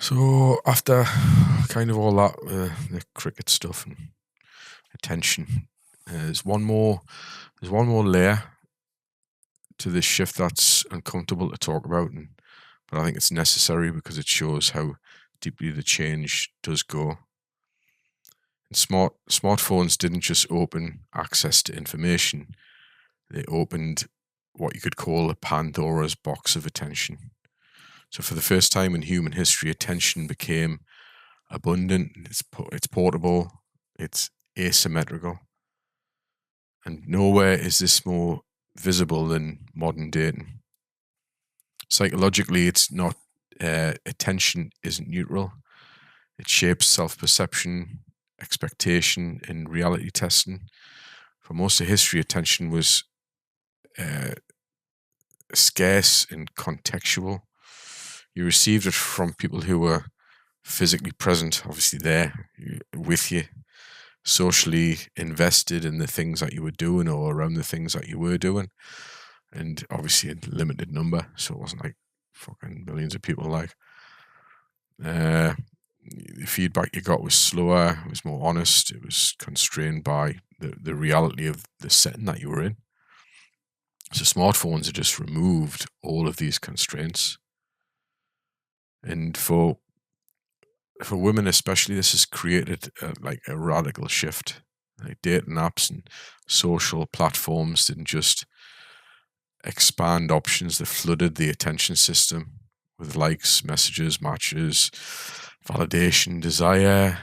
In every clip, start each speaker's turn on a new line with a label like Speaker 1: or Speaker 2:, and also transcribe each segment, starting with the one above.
Speaker 1: So after kind of all that, the cricket stuff and attention, there's one more layer to this shift that's uncomfortable to talk about, but I think it's necessary because it shows how deeply the change does go. And smartphones didn't just open access to information; they opened what you could call a Pandora's box of attention. So for the first time in human history, attention became abundant, it's portable, it's asymmetrical. And nowhere is this more visible than modern dating. Psychologically, it's not, attention isn't neutral. It shapes self-perception, expectation, and reality testing. For most of history, attention was uh, scarce and contextual. You received it from people who were physically present, obviously there with you, socially invested in the things that you were doing or around the things that you were doing, and obviously a limited number, so it wasn't like fucking millions of people. The feedback you got was slower, it was more honest, it was constrained by the reality of the setting that you were in. So smartphones have just removed all of these constraints, and for women especially, this has created like a radical shift. Like dating apps and social platforms didn't just expand options, they flooded the attention system with likes, messages, matches, validation, desire.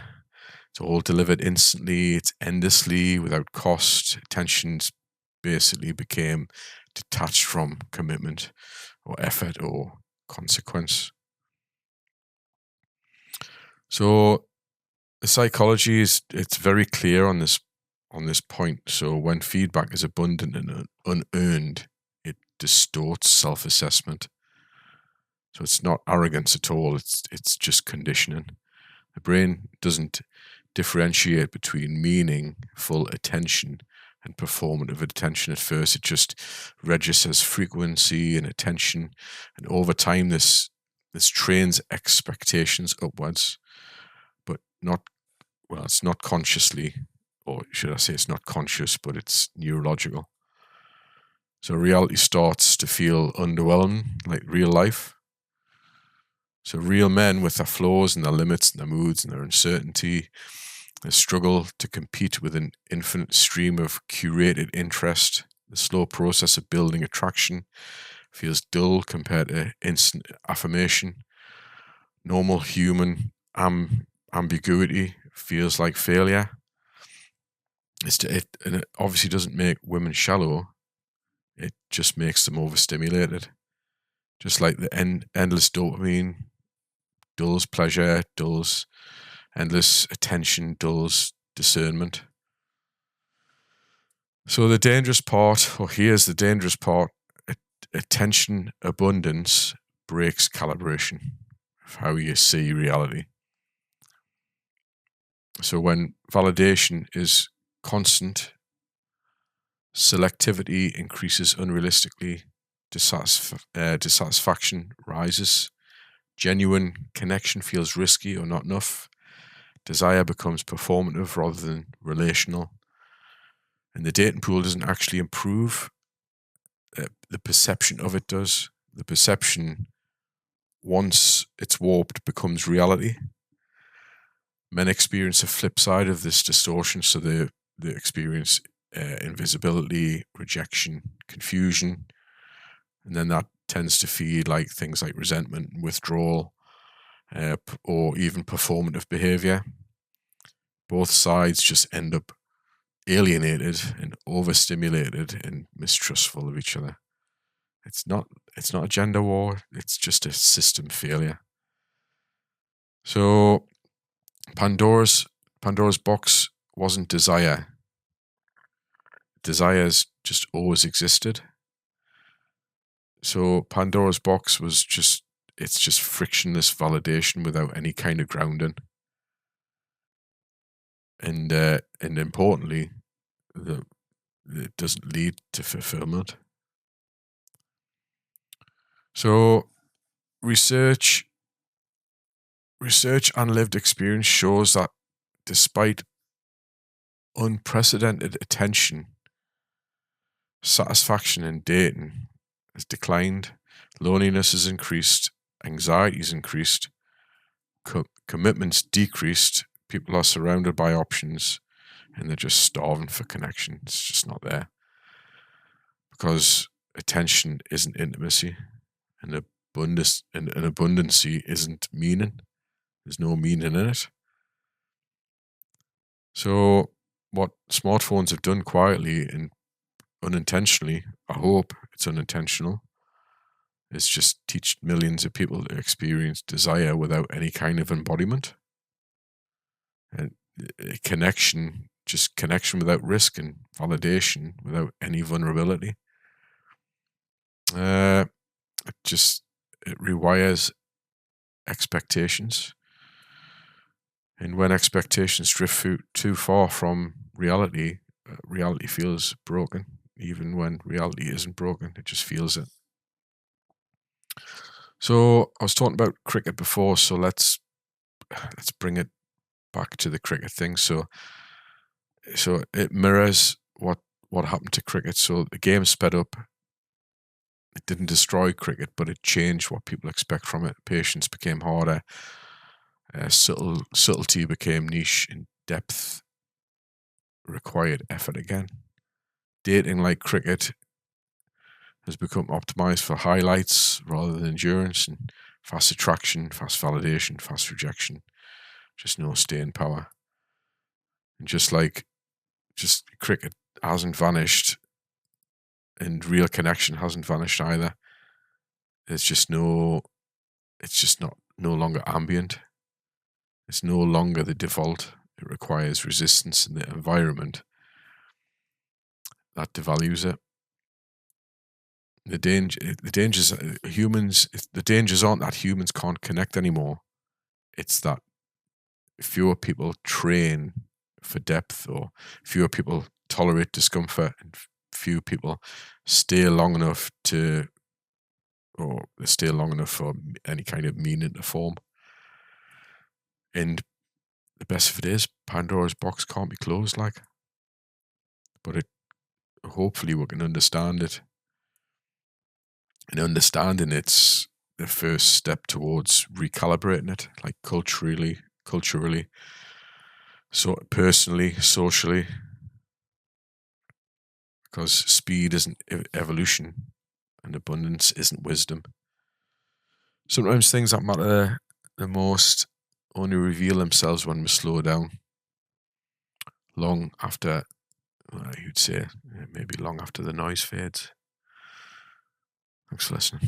Speaker 1: It's all delivered instantly, it's endlessly, without cost. Attention basically became detached from commitment or effort or consequence. So the psychology it's very clear on this point. So when feedback is abundant and unearned, it distorts self-assessment. So it's not arrogance at all. It's just conditioning. The brain doesn't differentiate between meaningful attention and performative attention at first. It just registers frequency and attention, and over time, this trains expectations upwards, but not well. It's not consciously, or should I say, it's not conscious, but it's neurological. So reality starts to feel underwhelming, like real life. So real men with their flaws and their limits and their moods and their uncertainty, they struggle to compete with an infinite stream of curated interest. The slow process of building attraction feels dull compared to instant affirmation. Normal human ambiguity feels like failure. And it obviously doesn't make women shallow. It just makes them overstimulated. Just like the endless dopamine dulls pleasure, dulls endless attention, dulls discernment. So the dangerous part, or here's the dangerous part, attention abundance breaks calibration of how you see reality. So when validation is constant, selectivity increases unrealistically, dissatisfaction rises, genuine connection feels risky or not enough, desire becomes performative rather than relational, and the dating pool doesn't actually improve. The perception of it does. The perception, once it's warped, becomes reality. Men experience a flip side of this distortion, so they experience invisibility, rejection, confusion, and then that tends to feed like things like resentment and withdrawal, or even performative behavior. Both sides just end up alienated and overstimulated and mistrustful of each other. It's not a gender war, it's just a system failure. So Pandora's box wasn't desire. Desire's just always existed. So Pandora's box was just frictionless validation without any kind of grounding. And importantly, it doesn't lead to fulfillment. So research research and lived experience shows that despite unprecedented attention, satisfaction in dating has declined, loneliness has increased, anxiety has increased, commitments decreased, people are surrounded by options and they're just starving for connection. It's just not there. Because attention isn't intimacy, and abundancy isn't meaning. There's no meaning in it. So what smartphones have done quietly and unintentionally, I hope it's unintentional, is just teach millions of people to experience desire without any kind of embodiment. And just connection without risk, and validation without any vulnerability. It rewires expectations. And when expectations drift too far from reality, reality feels broken. Even when reality isn't broken, it just feels it. So I was talking about cricket before, so let's bring it back to the cricket thing. So it mirrors what happened to cricket. So the game sped up. It didn't destroy cricket, but it changed what people expect from it. Patience became harder. Subtlety became niche, and depth required effort again. Dating, like cricket, has become optimized for highlights rather than endurance, and fast attraction, fast validation, fast rejection. Just no staying power. And just cricket hasn't vanished, and real connection hasn't vanished either. It's just no longer ambient. It's no longer the default. It requires resistance in the environment that devalues it. The dangers aren't that humans can't connect anymore. It's that fewer people train for depth, or fewer people tolerate discomfort, and few people stay long enough for any kind of meaning to form. And the best of it is, Pandora's box can't be closed, but hopefully we can understand it. And understanding it's the first step towards recalibrating it, like culturally, so personally, socially, because speed isn't evolution and abundance isn't wisdom. Sometimes things that matter the most only reveal themselves when we slow down. Long after, you'd say, maybe long after the noise fades. Thanks for listening.